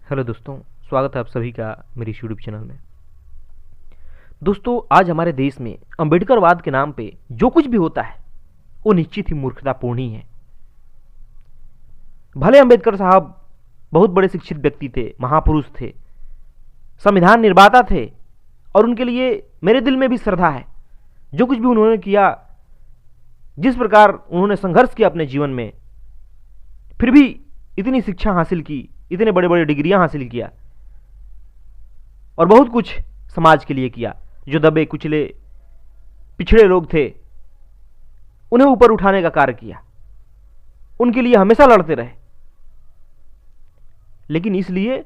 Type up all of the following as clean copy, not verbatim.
Hello दोस्तों, स्वागत है आप सभी का मेरी यूट्यूब चैनल में। दोस्तों, आज हमारे देश में अंबेडकरवाद के नाम पे जो कुछ भी होता है वो निश्चित ही मूर्खतापूर्ण ही है। भले अंबेडकर साहब बहुत बड़े शिक्षित व्यक्ति थे, महापुरुष थे, संविधान निर्माता थे और उनके लिए मेरे दिल में भी श्रद्धा है। जो कुछ भी उन्होंने किया, जिस प्रकार उन्होंने संघर्ष किया अपने जीवन में, फिर भी इतनी शिक्षा हासिल की, इतने बड़े बड़े डिग्रियां हासिल किया और बहुत कुछ समाज के लिए किया। जो दबे कुचले पिछड़े लोग थे उन्हें ऊपर उठाने का कार्य किया, उनके लिए हमेशा लड़ते रहे, लेकिन इसलिए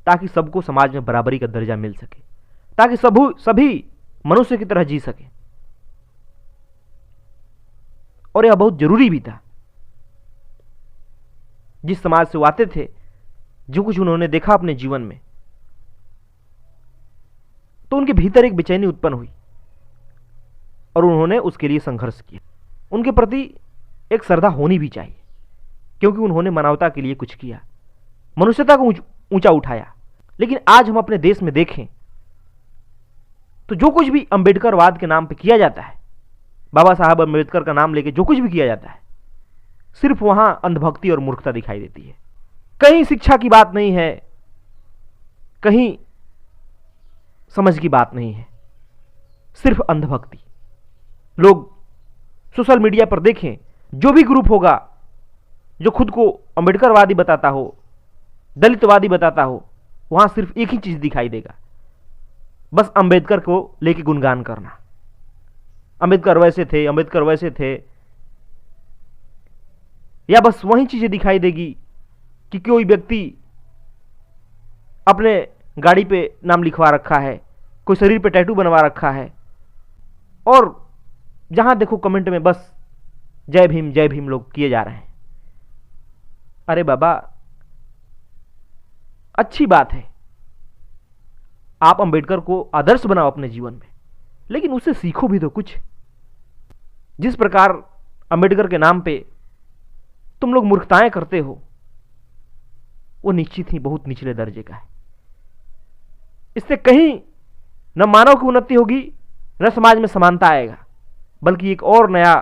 ताकि सबको समाज में बराबरी का दर्जा मिल सके, ताकि सभी मनुष्य की तरह जी सके। और यह बहुत जरूरी भी था। जिस समाज से वो आते थे, जो कुछ उन्होंने देखा अपने जीवन में, तो उनके भीतर एक बेचैनी उत्पन्न हुई और उन्होंने उसके लिए संघर्ष किया। उनके प्रति एक श्रद्धा होनी भी चाहिए, क्योंकि उन्होंने मानवता के लिए कुछ किया, मनुष्यता को ऊंचा उठाया। लेकिन आज हम अपने देश में देखें तो जो कुछ भी अंबेडकरवाद के नाम पे किया जाता है, बाबा साहब अंबेडकर का नाम लेके जो कुछ भी किया जाता है, सिर्फ वहां अंधभक्ति और मूर्खता दिखाई देती है। कहीं शिक्षा की बात नहीं है, कहीं समझ की बात नहीं है, सिर्फ अंधभक्ति। लोग सोशल मीडिया पर देखें, जो भी ग्रुप होगा जो खुद को अंबेडकरवादी बताता हो, दलितवादी बताता हो, वहां सिर्फ एक ही चीज दिखाई देगा, बस अंबेडकर को लेके गुणगान करना। अंबेडकर वैसे थे, अंबेडकर वैसे थे, या बस वही चीजें दिखाई देगी कि कोई व्यक्ति अपने गाड़ी पे नाम लिखवा रखा है, कोई शरीर पे टैटू बनवा रखा है, और जहां देखो कमेंट में बस जय भीम लोग किए जा रहे हैं। अरे बाबा, अच्छी बात है, आप अंबेडकर को आदर्श बनाओ अपने जीवन में, लेकिन उससे सीखो भी तो कुछ। जिस प्रकार अंबेडकर के नाम पे तुम लोग मूर्खताएं करते हो, वो निश्चित ही बहुत निचले दर्जे का है। इससे कहीं न मानव की उन्नति होगी, न समाज में समानता आएगा, बल्कि एक और नया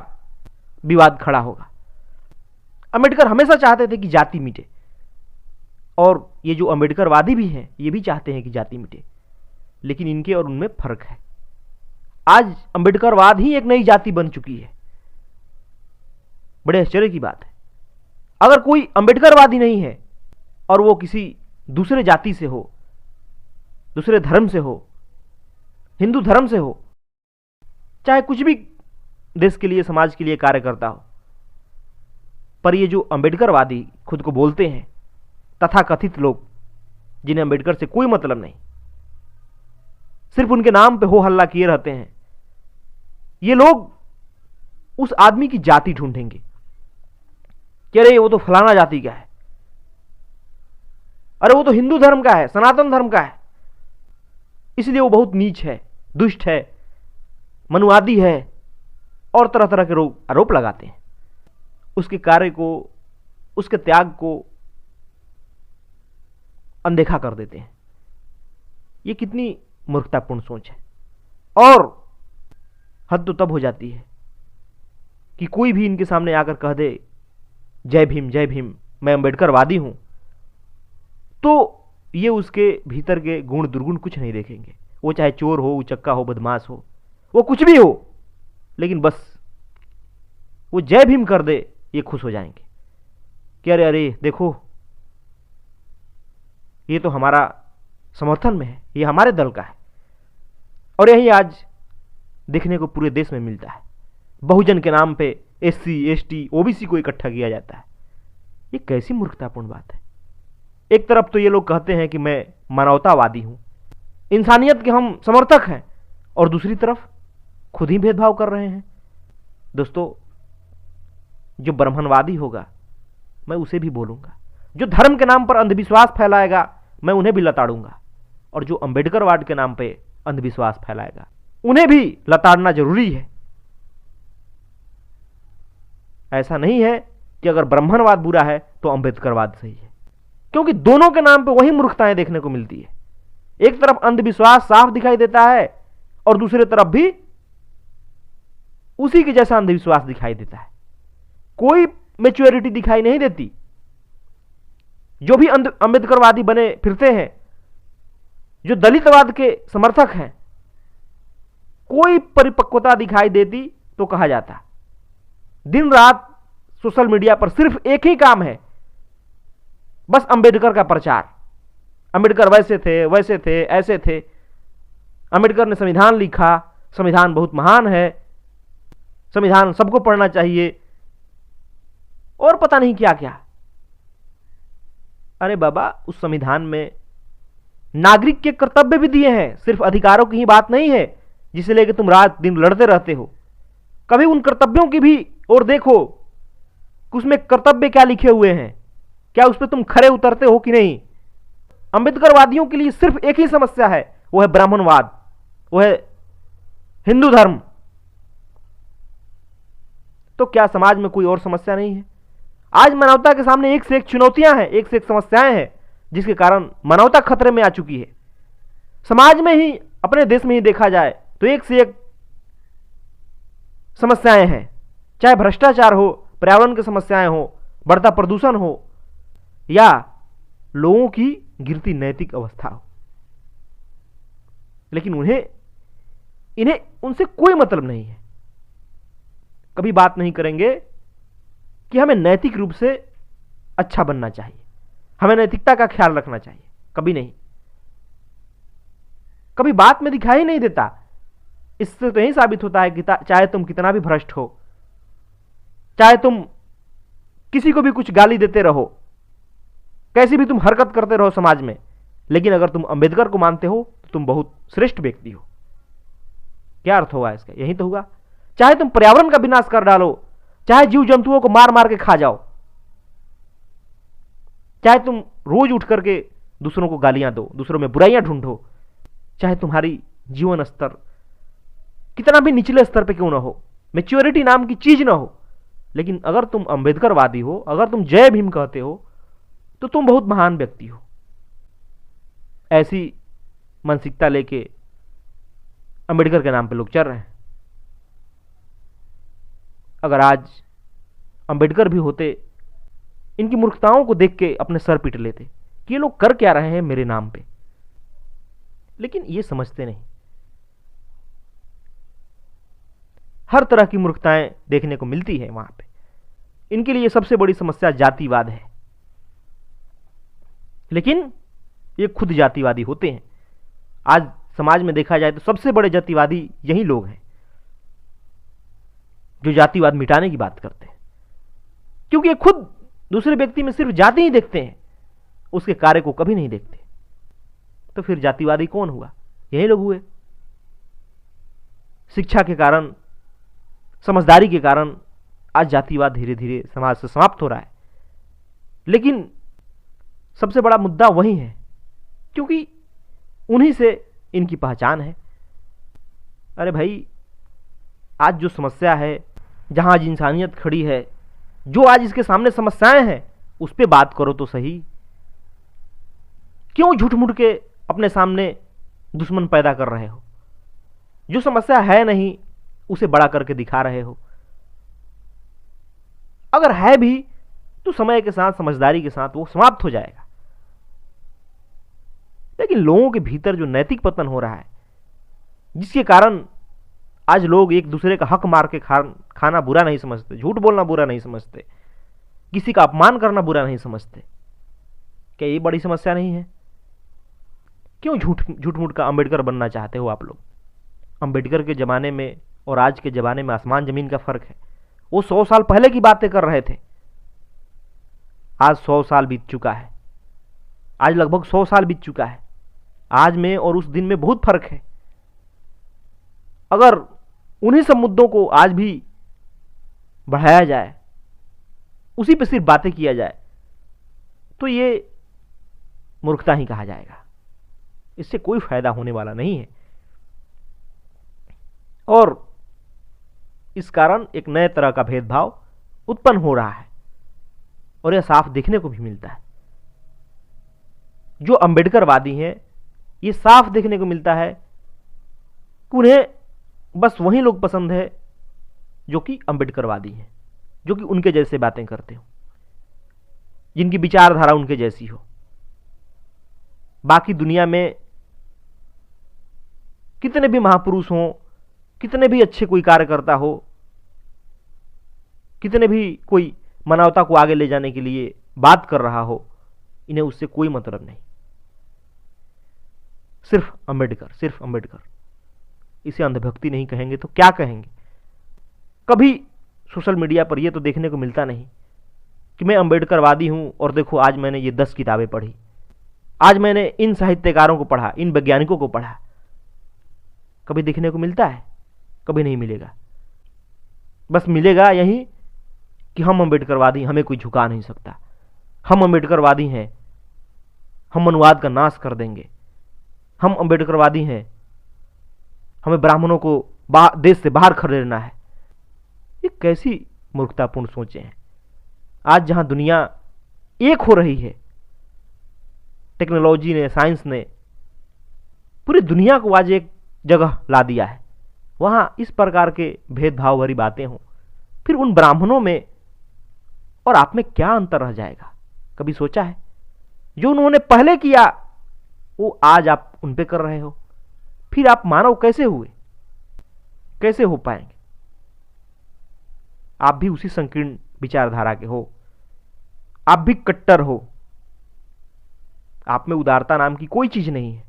विवाद खड़ा होगा। अंबेडकर हमेशा चाहते थे कि जाति मिटे, और ये जो अंबेडकरवादी भी हैं ये भी चाहते हैं कि जाति मिटे, लेकिन इनके और उनमें फर्क है। आज अंबेडकरवाद ही एक नई जाति बन चुकी है। बड़े आश्चर्य की बात है। अगर कोई अंबेडकरवादी नहीं है और वो किसी दूसरे जाति से हो, दूसरे धर्म से हो, हिंदू धर्म से हो, चाहे कुछ भी देश के लिए, समाज के लिए कार्य करता हो, पर ये जो अंबेडकरवादी खुद को बोलते हैं, तथाकथित लोग जिन्हें अंबेडकर से कोई मतलब नहीं, सिर्फ उनके नाम पे हो हल्ला किए रहते हैं, ये लोग उस आदमी की जाति ढूंढेंगे कि अरे वो तो फलाना जाति का है, अरे वो तो हिंदू धर्म का है, सनातन धर्म का है, इसलिए वो बहुत नीच है, दुष्ट है, मनुवादी है, और तरह तरह के आरोप लगाते हैं। उसके कार्य को, उसके त्याग को अनदेखा कर देते हैं। ये कितनी मूर्खतापूर्ण सोच है। और हद तो तब हो जाती है कि कोई भी इनके सामने आकर कह दे जय भीम, मैं अंबेडकरवादी हूं, तो ये उसके भीतर के गुण दुर्गुण कुछ नहीं देखेंगे। वो चाहे चोर हो, उचक्का हो, बदमाश हो, वो कुछ भी हो, लेकिन बस वो जय भीम कर दे, ये खुश हो जाएंगे कि अरे अरे देखो, ये तो हमारा समर्थन में है, ये हमारे दल का है। और यही आज देखने को पूरे देश में मिलता है। बहुजन के नाम पे SC, ST, OBC को इकट्ठा किया जाता है। ये कैसी मूर्खतापूर्ण बात है। एक तरफ तो ये लोग कहते हैं कि मैं मानवतावादी हूं, इंसानियत के हम समर्थक हैं, और दूसरी तरफ खुद ही भेदभाव कर रहे हैं। दोस्तों, जो ब्राह्मणवादी होगा मैं उसे भी बोलूंगा, जो धर्म के नाम पर अंधविश्वास फैलाएगा मैं उन्हें भी लताड़ूंगा, और जो अंबेडकरवाद के नाम पे अंधविश्वास फैलाएगा उन्हें भी लताड़ना जरूरी है। ऐसा नहीं है कि अगर ब्राह्मणवाद बुरा है तो अंबेडकरवाद सही है। क्योंकि दोनों के नाम पे वही मूर्खताएं देखने को मिलती है। एक तरफ अंधविश्वास साफ दिखाई देता है और दूसरी तरफ भी उसी के जैसा अंधविश्वास दिखाई देता है। कोई मैच्योरिटी दिखाई नहीं देती। जो भी अंबेडकरवादी बने फिरते हैं, जो दलितवाद के समर्थक हैं, कोई परिपक्वता दिखाई देती तो कहा जाता। दिन रात सोशल मीडिया पर सिर्फ एक ही काम है, बस अंबेडकर का प्रचार। अंबेडकर वैसे थे, ऐसे थे, अंबेडकर ने संविधान लिखा, संविधान बहुत महान है, संविधान सबको पढ़ना चाहिए, और पता नहीं क्या क्या। अरे बाबा, उस संविधान में नागरिक के कर्तव्य भी दिए हैं, सिर्फ अधिकारों की ही बात नहीं है जिसे लेकर तुम रात दिन लड़ते रहते हो। कभी उन कर्तव्यों की भी और देखो कि उसमें कर्तव्य क्या लिखे हुए हैं, क्या उस पर तुम खरे उतरते हो कि नहीं। अंबेडकरवादियों के लिए सिर्फ एक ही समस्या है, वो है ब्राह्मणवाद, वो है हिंदू धर्म। तो क्या समाज में कोई और समस्या नहीं है? आज मानवता के सामने एक से एक चुनौतियां हैं, एक से एक समस्याएं हैं, जिसके कारण मानवता खतरे में आ चुकी है। समाज में ही, अपने देश में ही देखा जाए तो एक से एक समस्याएं हैं, चाहे भ्रष्टाचार हो, पर्यावरण की समस्याएं हो, बढ़ता प्रदूषण हो, या लोगों की गिरती नैतिक अवस्था हो। लेकिन इन्हें उनसे कोई मतलब नहीं है। कभी बात नहीं करेंगे कि हमें नैतिक रूप से अच्छा बनना चाहिए, हमें नैतिकता का ख्याल रखना चाहिए, कभी नहीं। कभी बात में दिखाई नहीं देता। इससे तो यही साबित होता है कि चाहे तुम कितना भी भ्रष्ट हो, चाहे तुम किसी को भी कुछ गाली देते रहो, कैसी भी तुम हरकत करते रहो समाज में, लेकिन अगर तुम अंबेडकर को मानते हो तो तुम बहुत श्रेष्ठ व्यक्ति हो। क्या अर्थ होगा इसका? यही तो होगा। चाहे तुम पर्यावरण का विनाश कर डालो, चाहे जीव जंतुओं को मार मार के खा जाओ, चाहे तुम रोज उठ करके दूसरों को गालियां दो, दूसरों में बुराइयां ढूंढो, चाहे तुम्हारी जीवन स्तर कितना भी निचले स्तर पे क्यों ना हो, मैच्योरिटी नाम की चीज ना हो, लेकिन अगर तुम अंबेडकरवादी हो, अगर तुम जय भीम कहते हो, तो तुम बहुत महान व्यक्ति हो। ऐसी मानसिकता लेके अंबेडकर के नाम पे लोग चल रहे हैं। अगर आज अंबेडकर भी होते, इनकी मूर्खताओं को देख के अपने सर पीट लेते कि ये लोग कर क्या रहे हैं मेरे नाम पे। लेकिन ये समझते नहीं। हर तरह की मूर्खताएं देखने को मिलती है वहां पे। इनके लिए सबसे बड़ी समस्या जातिवाद है, लेकिन ये खुद जातिवादी होते हैं। आज समाज में देखा जाए तो सबसे बड़े जातिवादी यही लोग हैं जो जातिवाद मिटाने की बात करते हैं, क्योंकि ये खुद दूसरे व्यक्ति में सिर्फ जाति ही देखते हैं, उसके कार्य को कभी नहीं देखते। तो फिर जातिवादी कौन हुआ? यही लोग हुए। शिक्षा के कारण, समझदारी के कारण आज जातिवाद धीरे धीरे समाज से समाप्त हो रहा है। लेकिन सबसे बड़ा मुद्दा वही है, क्योंकि उन्हीं से इनकी पहचान है। अरे भाई, आज जो समस्या है, जहां आज इंसानियत खड़ी है, जो आज इसके सामने समस्याएं हैं, उस पर बात करो तो सही। क्यों झूठ मूठ के अपने सामने दुश्मन पैदा कर रहे हो? जो समस्या है नहीं उसे बड़ा करके दिखा रहे हो। अगर है भी तो समय के साथ, समझदारी के साथ वो समाप्त हो जाएगा। लेकिन लोगों के भीतर जो नैतिक पतन हो रहा है, जिसके कारण आज लोग एक दूसरे का हक मार के खाना बुरा नहीं समझते, झूठ बोलना बुरा नहीं समझते, किसी का अपमान करना बुरा नहीं समझते, क्या ये बड़ी समस्या नहीं है? क्यों झूठ मूठ का अंबेडकर बनना चाहते हो आप लोग? अंबेडकर के जमाने में और आज के जमाने में आसमान जमीन का फर्क है। वो 100 साल पहले की बातें कर रहे थे, आज 100 साल बीत चुका है। आज लगभग 100 साल बीत चुका है। आज में और उस दिन में बहुत फर्क है। अगर उन्हीं सब मुद्दों को आज भी बढ़ाया जाए, उसी पे सिर्फ बातें किया जाए, तो ये मूर्खता ही कहा जाएगा। इससे कोई फायदा होने वाला नहीं है। और इस कारण एक नए तरह का भेदभाव उत्पन्न हो रहा है, और यह साफ देखने को भी मिलता है। जो अंबेडकरवादी हैं, ये साफ देखने को मिलता है कि उन्हें बस वही लोग पसंद है जो कि अंबेडकरवादी हैं, जो कि उनके जैसे बातें करते हो, जिनकी विचारधारा उनके जैसी हो। बाकी दुनिया में कितने भी महापुरुष हों, कितने भी अच्छे कोई कार्यकर्ता हो, कितने भी कोई मानवता को आगे ले जाने के लिए बात कर रहा हो, इन्हें उससे कोई मतलब नहीं। सिर्फ अंबेडकर, सिर्फ अंबेडकर। इसे अंधभक्ति नहीं कहेंगे तो क्या कहेंगे? कभी सोशल मीडिया पर यह तो देखने को मिलता नहीं कि मैं अंबेडकरवादी हूं और देखो आज मैंने ये 10 किताबें पढ़ी, आज मैंने इन साहित्यकारों को पढ़ा, इन वैज्ञानिकों को पढ़ा। कभी देखने को मिलता है? कभी नहीं मिलेगा। बस मिलेगा यही कि हम अंबेडकरवादी, हमें कोई झुका नहीं सकता, हम अंबेडकरवादी हैं, हम अनुवाद का नाश कर देंगे, हम अंबेडकरवादी हैं, हमें ब्राह्मणों को देश से बाहर खदेड़ना है। ये कैसी मूर्खतापूर्ण सोचें हैं। आज जहां दुनिया एक हो रही है, टेक्नोलॉजी ने, साइंस ने पूरी दुनिया को आज एक जगह ला दिया है, वहां इस प्रकार के भेदभाव भरी बातें हों, फिर उन ब्राह्मणों में और आप में क्या अंतर रह जाएगा? कभी सोचा है? जो उन्होंने पहले किया वो आज आप उन पे कर रहे हो, फिर आप मानव कैसे हुए? कैसे हो पाएंगे? आप भी उसी संकीर्ण विचारधारा के हो, आप भी कट्टर हो, आप में उदारता नाम की कोई चीज नहीं है,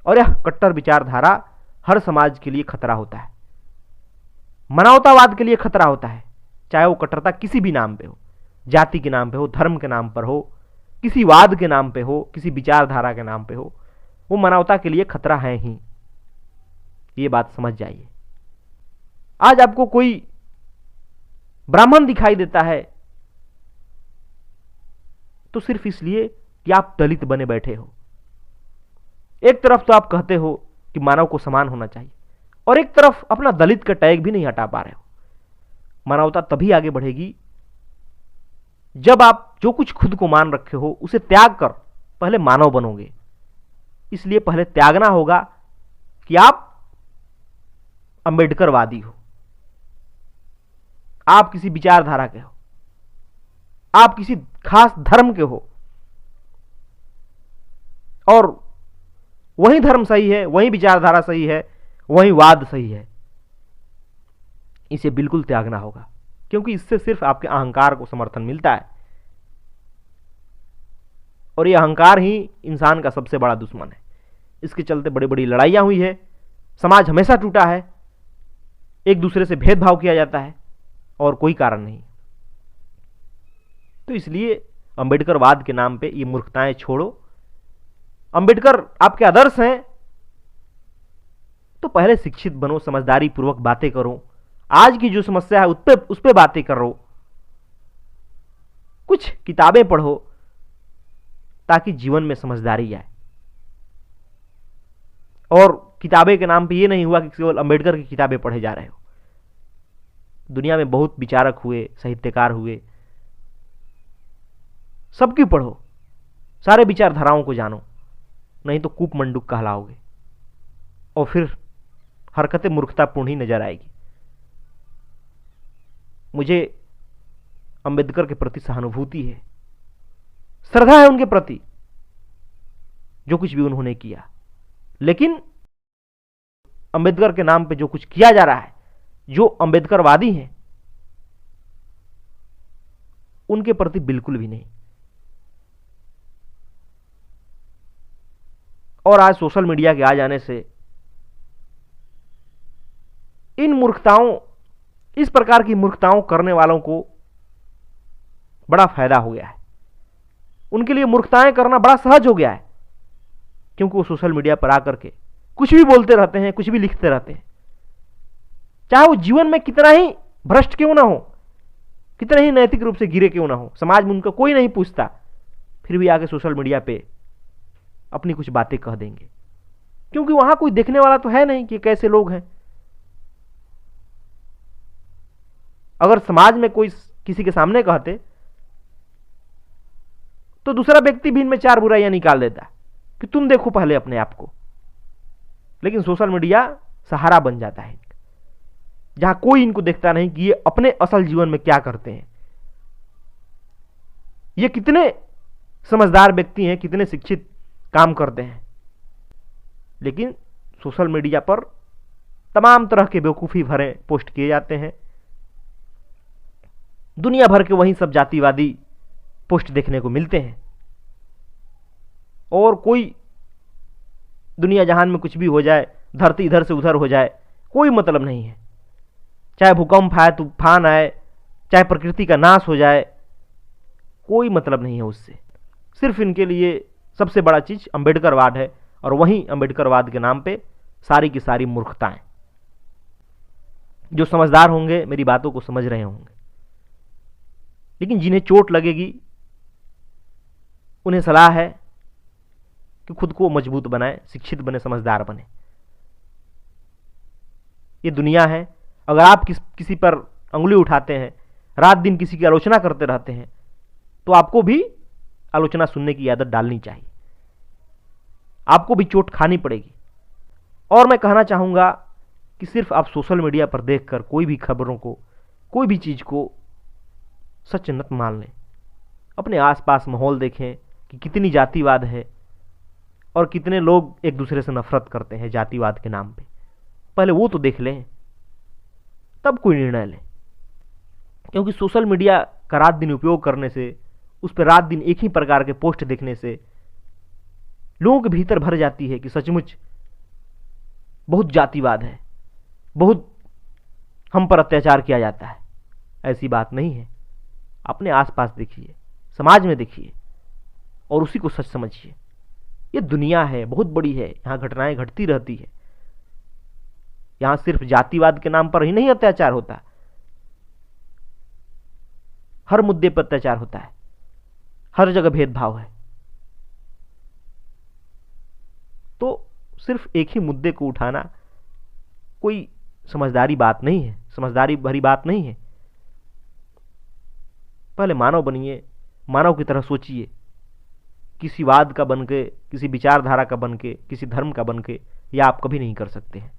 और यह कट्टर विचारधारा हर समाज के लिए खतरा होता है, मानवतावाद के लिए खतरा होता है। चाहे वो कट्टरता किसी भी नाम पे हो, जाति के नाम पे हो, धर्म के नाम पर हो, किसी वाद के नाम पे हो, किसी विचारधारा के नाम पे हो, वो मानवता के लिए खतरा है ही। ये बात समझ जाइए। आज आपको कोई ब्राह्मण दिखाई देता है तो सिर्फ इसलिए कि आप दलित बने बैठे हो। एक तरफ तो आप कहते हो कि मानव को समान होना चाहिए, और एक तरफ अपना दलित का टैग भी नहीं हटा पा रहे हो। मानवता तभी आगे बढ़ेगी जब आप जो कुछ खुद को मान रखे हो उसे त्याग कर पहले मानव बनोगे। इसलिए पहले त्यागना होगा कि आप अंबेडकरवादी हो, आप किसी विचारधारा के हो, आप किसी खास धर्म के हो, और वही धर्म सही है, वही विचारधारा सही है, वही वाद सही है। इसे बिल्कुल त्यागना होगा, क्योंकि इससे सिर्फ आपके अहंकार को समर्थन मिलता है, और यह अहंकार ही इंसान का सबसे बड़ा दुश्मन है। इसके चलते बड़ी बड़ी लड़ाइयां हुई है, समाज हमेशा टूटा है, एक दूसरे से भेदभाव किया जाता है, और कोई कारण नहीं। तो इसलिए अंबेडकरवाद के नाम पे ये मूर्खताएं छोड़ो। अंबेडकर आपके आदर्श हैं तो पहले शिक्षित बनो, समझदारी पूर्वक बातें करो, आज की जो समस्या है उस पे बातें करो, कुछ किताबें पढ़ो ताकि जीवन में समझदारी आए। और किताबें के नाम पे ये नहीं हुआ कि केवल अंबेडकर की किताबें पढ़े जा रहे हो। दुनिया में बहुत विचारक हुए, साहित्यकार हुए, सबकी पढ़ो, सारे विचारधाराओं को जानो, नहीं तो कूप मंडूक कहलाओगे और फिर हरकतें मूर्खतापूर्ण ही नजर आएगी। मुझे अंबेडकर के प्रति सहानुभूति है, श्रद्धा है उनके प्रति, जो कुछ भी उन्होंने किया, लेकिन अंबेडकर के नाम पे जो कुछ किया जा रहा है, जो अंबेडकरवादी हैं उनके प्रति बिल्कुल भी नहीं। और आज सोशल मीडिया के आ जाने से इन मूर्खताओं, इस प्रकार की मूर्खताओं करने वालों को बड़ा फायदा हो गया है। उनके लिए मूर्खताएं करना बड़ा सहज हो गया है, क्योंकि वो सोशल मीडिया पर आकर के कुछ भी बोलते रहते हैं, कुछ भी लिखते रहते हैं। चाहे वो जीवन में कितना ही भ्रष्ट क्यों ना हो, कितने ही नैतिक रूप से गिरे क्यों ना हो, समाज में उनका कोई नहीं पूछता, फिर भी आगे सोशल मीडिया पे अपनी कुछ बातें कह देंगे, क्योंकि वहां कोई देखने वाला तो है नहीं कि कैसे लोग हैं। अगर समाज में कोई किसी के सामने कहते तो दूसरा व्यक्ति भी इनमें 4 बुराइयां निकाल देता कि तुम देखो पहले अपने आप को। लेकिन सोशल मीडिया सहारा बन जाता है, जहां कोई इनको देखता नहीं कि ये अपने असल जीवन में क्या करते हैं, ये कितने समझदार व्यक्ति हैं, कितने शिक्षित काम करते हैं। लेकिन सोशल मीडिया पर तमाम तरह के बेवकूफ़ी भरे पोस्ट किए जाते हैं। दुनिया भर के वहीं सब जातिवादी पोस्ट देखने को मिलते हैं, और कोई दुनिया जहान में कुछ भी हो जाए, धरती इधर से उधर हो जाए, कोई मतलब नहीं है। चाहे भूकंप आए, तूफान आए, चाहे प्रकृति का नाश हो जाए, कोई मतलब नहीं है उससे। सिर्फ इनके लिए सबसे बड़ा चीज अंबेडकरवाद है, और वहीं अंबेडकरवाद के नाम पे सारी की सारी मूर्खताएं। जो समझदार होंगे मेरी बातों को समझ रहे होंगे, लेकिन जिन्हें चोट लगेगी उन्हें सलाह है कि खुद को मजबूत बनाए, शिक्षित बने, समझदार बने। ये दुनिया है। अगर आप किसी पर अंगुली उठाते हैं, रात दिन किसी की आलोचना करते रहते हैं, तो आपको भी आलोचना सुनने की आदत डालनी चाहिए, आपको भी चोट खानी पड़ेगी। और मैं कहना चाहूंगा कि सिर्फ आप सोशल मीडिया पर देखकर कोई भी खबरों को, कोई भी चीज को सच मत मान लें। अपने आसपास माहौल देखें कि कितनी जातिवाद है और कितने लोग एक दूसरे से नफरत करते हैं जातिवाद के नाम पे। पहले वो तो देख लें, तब कोई निर्णय लें। क्योंकि सोशल मीडिया का रात दिन उपयोग करने से, उस पर रात दिन एक ही प्रकार के पोस्ट देखने से लोगों के भीतर भर जाती है कि सचमुच बहुत जातिवाद है, बहुत हम पर अत्याचार किया जाता है। ऐसी बात नहीं है। अपने आसपास देखिए, समाज में देखिए, और उसी को सच समझिए। ये दुनिया है, बहुत बड़ी है, यहाँ घटनाएं घटती रहती है। यहाँ सिर्फ जातिवाद के नाम पर ही नहीं अत्याचार होता, हर मुद्दे पर अत्याचार होता है, हर जगह भेदभाव है। तो सिर्फ एक ही मुद्दे को उठाना कोई समझदारी बात नहीं है, समझदारी भरी बात नहीं है। पहले मानव बनिए, मानव की तरह सोचिए। किसी वाद का बनके, किसी विचारधारा का बनके, किसी धर्म का बनके, यह आप कभी नहीं कर सकते हैं।